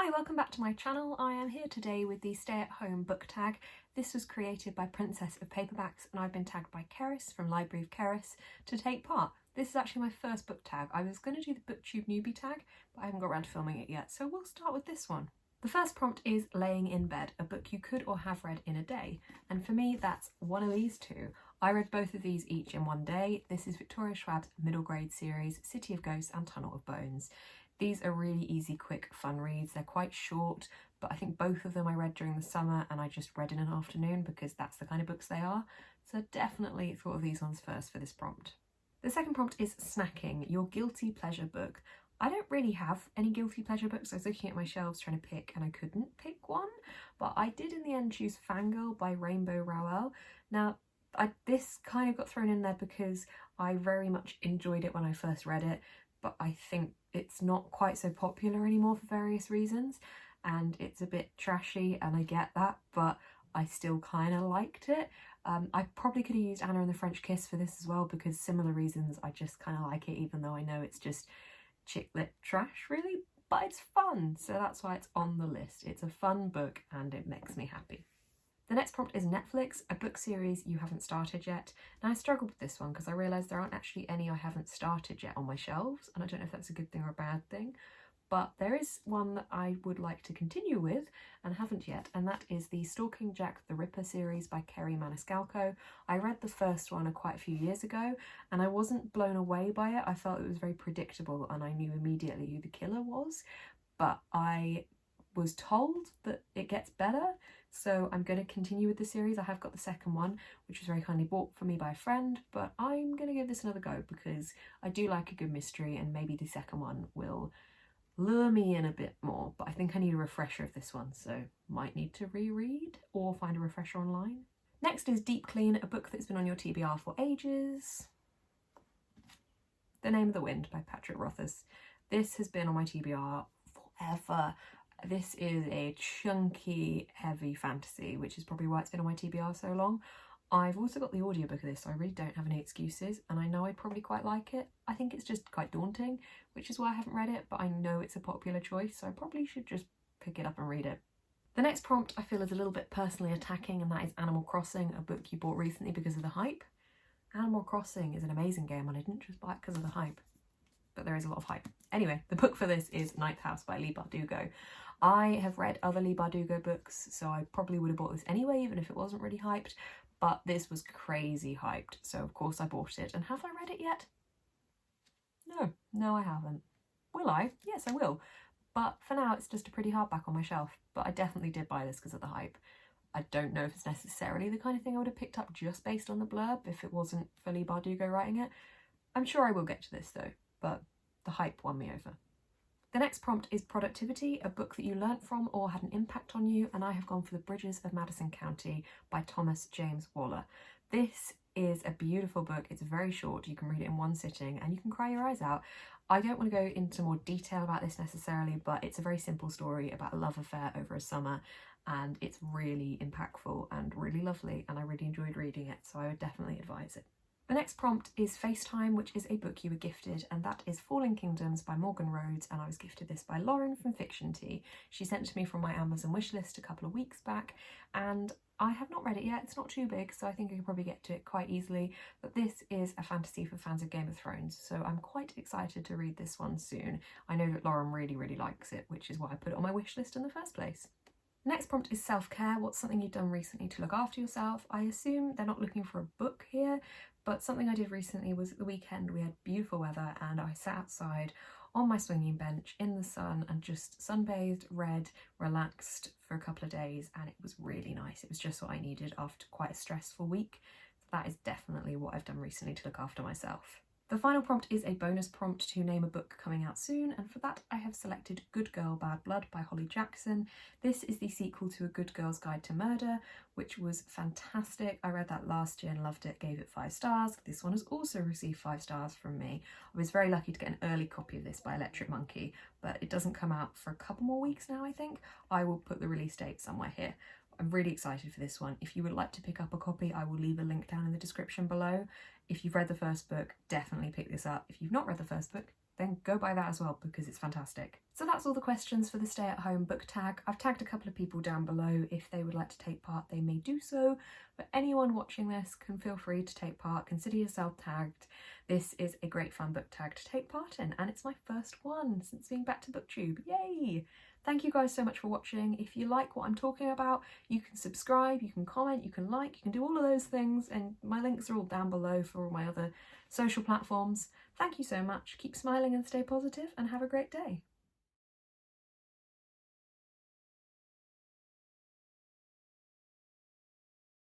Hi, welcome back to my channel. I am here today with the Stay at Home book tag. This was created by Princess of Paperbacks and I've been tagged by Keris from Library of Keris to take part. This is actually my first book tag. I was going to do the BookTube newbie tag, but I haven't got around to filming it yet, so we'll start with this one. The first prompt is Laying in Bed, a book you could or have read in a day. And for me, that's one of these two. I read both of these each in one day. This is Victoria Schwab's middle grade series, City of Ghosts and Tunnel of Bones. These are really easy, quick, fun reads. They're quite short, but I think both of them I read during the summer and I just read in an afternoon because that's the kind of books they are. So definitely thought of these ones first for this prompt. The second prompt is Snacking, your guilty pleasure book. I don't really have any guilty pleasure books. I was looking at my shelves trying to pick and I couldn't pick one, but I did in the end choose Fangirl by Rainbow Rowell. Now, this kind of got thrown in there because I very much enjoyed it when I first read it, but I think it's not quite so popular anymore for various reasons and it's a bit trashy and I get that, but I still kind of liked it. I probably could have used Anna and the French Kiss for this as well because similar reasons. I just kind of like it even though I know it's just chick lit trash really, but it's fun, so that's why it's on the list. It's a fun book and it makes me happy. The next prompt is Netflix, a book series you haven't started yet. Now I struggled with this one because I realised there aren't actually any I haven't started yet on my shelves, and I don't know if that's a good thing or a bad thing, but there is one that I would like to continue with and haven't yet, and that is the Stalking Jack the Ripper series by Kerri Maniscalco. I read the first one quite a few years ago and I wasn't blown away by it. I felt it was very predictable and I knew immediately who the killer was, but I was told that it gets better, so I'm going to continue with the series. I have got the second one, which was very kindly bought for me by a friend, but I'm going to give this another go because I do like a good mystery and maybe the second one will lure me in a bit more, but I think I need a refresher of this one, so might need to reread or find a refresher online. Next is Deep Clean, a book that's been on your TBR for ages. The Name of the Wind by Patrick Rothfuss. This has been on my TBR forever. This is a chunky, heavy fantasy, which is probably why it's been on my TBR so long. I've also got the audiobook of this, so I really don't have any excuses, and I know I'd probably quite like it. I think it's just quite daunting, which is why I haven't read it, but I know it's a popular choice, so I probably should just pick it up and read it. The next prompt I feel is a little bit personally attacking, and that is Animal Crossing, a book you bought recently because of the hype. Animal Crossing is an amazing game, and I didn't just buy it because of the hype, but there is a lot of hype. Anyway, the book for this is Ninth House by Leigh Bardugo. I have read other Leigh Bardugo books, so I probably would have bought this anyway, even if it wasn't really hyped, but this was crazy hyped, so of course I bought it. And have I read it yet? No, I haven't. Will I? Yes, I will. But for now, it's just a pretty hardback on my shelf, but I definitely did buy this because of the hype. I don't know if it's necessarily the kind of thing I would have picked up just based on the blurb if it wasn't for Leigh Bardugo writing it. I'm sure I will get to this though, but the hype won me over. The next prompt is Productivity, a book that you learnt from or had an impact on you, and I have gone for The Bridges of Madison County by Thomas James Waller. This is a beautiful book. It's very short. You can read it in one sitting and you can cry your eyes out. I don't want to go into more detail about this necessarily, but it's a very simple story about a love affair over a summer, and it's really impactful and really lovely, and I really enjoyed reading it, so I would definitely advise it. The next prompt is Facetime, which is a book you were gifted, and that is Falling Kingdoms by Morgan Rhodes, and I was gifted this by Lauren from Fiction Tea. She sent it to me from my Amazon wishlist a couple of weeks back, and I have not read it yet. It's not too big, so I think I could probably get to it quite easily, but this is a fantasy for fans of Game of Thrones, so I'm quite excited to read this one soon. I know that Lauren really likes it, which is why I put it on my wishlist in the first place. Next prompt is Self-Care, what's something you've done recently to look after yourself? I assume they're not looking for a book here, but something I did recently was at the weekend we had beautiful weather and I sat outside on my swinging bench in the sun and just sunbathed, read, relaxed for a couple of days, and it was really nice. It was just what I needed after quite a stressful week. So that is definitely what I've done recently to look after myself. The final prompt is a bonus prompt to name a book coming out soon, and for that I have selected Good Girl, Bad Blood by Holly Jackson. This is the sequel to A Good Girl's Guide to Murder, which was fantastic. I read that last year and loved it, gave it 5 stars. This one has also received 5 stars from me. I was very lucky to get an early copy of this by Electric Monkey, but it doesn't come out for a couple more weeks now, I think. I will put the release date somewhere here. I'm really excited for this one. If you would like to pick up a copy, I will leave a link down in the description below. If you've read the first book, definitely pick this up. If you've not read the first book, then go buy that as well because it's fantastic. So that's all the questions for the stay-at-home book tag. I've tagged a couple of people down below. If they would like to take part, they may do so, but anyone watching this can feel free to take part. Consider yourself tagged. This is a great fun book tag to take part in, and it's my first one since being back to BookTube. Yay! Thank you guys so much for watching. If you like what I'm talking about, you can subscribe, you can comment, you can like, you can do all of those things, and my links are all down below for all my other social platforms. Thank you so much. Keep smiling and stay positive, and have a great day.